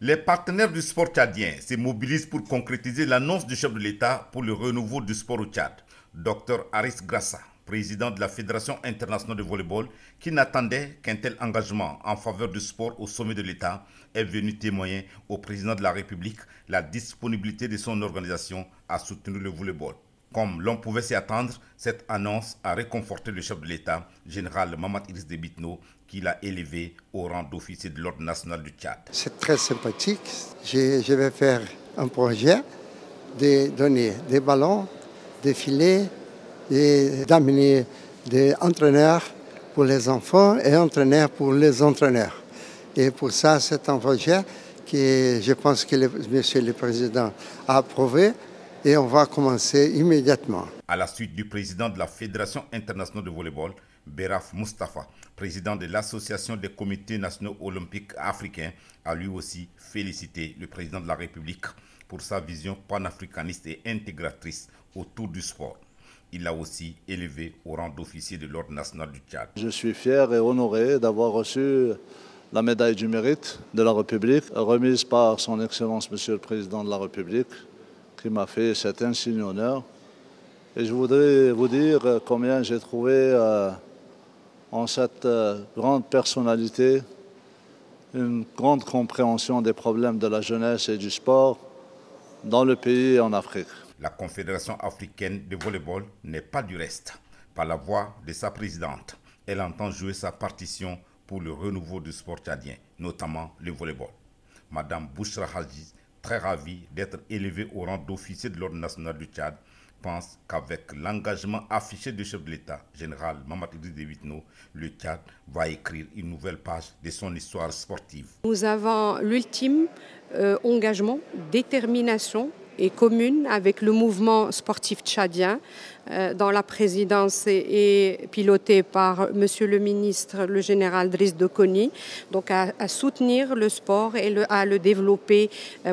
Les partenaires du sport tchadien se mobilisent pour concrétiser l'annonce du chef de l'État pour le renouveau du sport au Tchad. Dr Aris Grassa, président de la Fédération internationale de volleyball, qui n'attendait qu'un tel engagement en faveur du sport au sommet de l'État, est venu témoigner au président de la République la disponibilité de son organisation à soutenir le volleyball. Comme l'on pouvait s'y attendre, cette annonce a réconforté le chef de l'État, général Mamad Idriss Déby Itno, qui l'a élevé au rang d'officier de l'ordre national du Tchad. C'est très sympathique. Je vais faire un projet de donner des ballons, des filets et d'amener des entraîneurs pour les enfants et entraîneurs pour les entraîneurs. Et pour ça, c'est un projet que je pense que Monsieur le Président a approuvé. Et on va commencer immédiatement. À la suite du président de la Fédération internationale de volleyball, Beraf Mustafa, président de l'Association des comités nationaux olympiques africains, a lui aussi félicité le président de la République pour sa vision panafricaniste et intégratrice autour du sport. Il l'a aussi élevé au rang d'officier de l'ordre national du Tchad. Je suis fier et honoré d'avoir reçu la médaille du mérite de la République, remise par son Excellence Monsieur le Président de la République, qui m'a fait cet insigne honneur. Et je voudrais vous dire combien j'ai trouvé en cette grande personnalité une grande compréhension des problèmes de la jeunesse et du sport dans le pays et en Afrique. La Confédération africaine de volleyball n'est pas du reste. Par la voix de sa présidente, elle entend jouer sa partition pour le renouveau du sport tchadien, notamment le volleyball. Madame Bouchra Hadji, très ravie d'être élevée au rang d'officier de l'ordre national du Tchad, pense qu'avec l'engagement affiché du chef de l'État, général Mamad Idriss Déby Itno, le Tchad va écrire une nouvelle page de son histoire sportive. Nous avons l'ultime engagement, détermination et commune avec le mouvement sportif tchadien, dont la présidence est pilotée par Monsieur le ministre, le général Driss Dokoni, donc à soutenir le sport et à le développer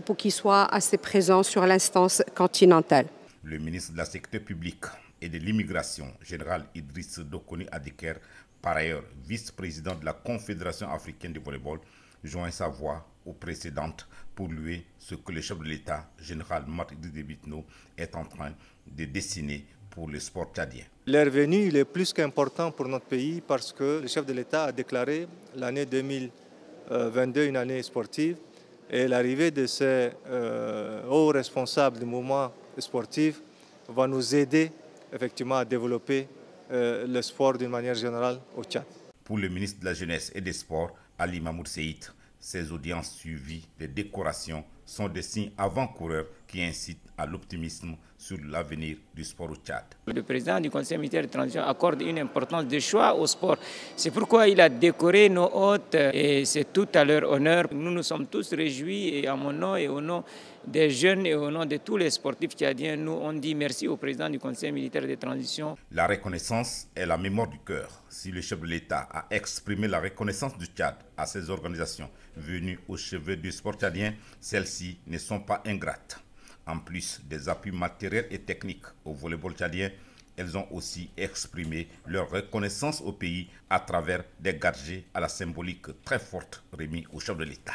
pour qu'il soit assez présent sur l'instance continentale. Le ministre de la Sécurité publique et de l'immigration, général Idriss Dokoni Adiker, par ailleurs vice-président de la Confédération africaine de volleyball, joint sa voix aux précédentes pour louer ce que le chef de l'État, général Mamad Idriss Déby Itno, est en train de dessiner pour le sport tchadien. Leur venue est plus qu'important pour notre pays parce que le chef de l'État a déclaré l'année 2022 une année sportive et l'arrivée de ces hauts responsables du mouvement sportif va nous aider effectivement à développer le sport d'une manière générale au Tchad. Pour le ministre de la Jeunesse et des Sports, Ali Mahmoud Seïd, ces audiences suivies des décorations sont des signes avant-coureurs qui incitent à l'optimisme sur l'avenir du sport au Tchad. Le président du Conseil militaire de transition accorde une importance de choix au sport. C'est pourquoi il a décoré nos hôtes et c'est tout à leur honneur. Nous nous sommes tous réjouis et à mon nom et au nom des jeunes et au nom de tous les sportifs tchadiens, nous on dit merci au président du Conseil militaire de transition. La reconnaissance est la mémoire du cœur. Si le chef de l'État a exprimé la reconnaissance du Tchad à ces organisations venues au chevet du sport tchadien, celles-ci ne sont pas ingrates. En plus des appuis matériels et techniques au volleyball tchadien, elles ont aussi exprimé leur reconnaissance au pays à travers des gadgets à la symbolique très forte remis au chef de l'État.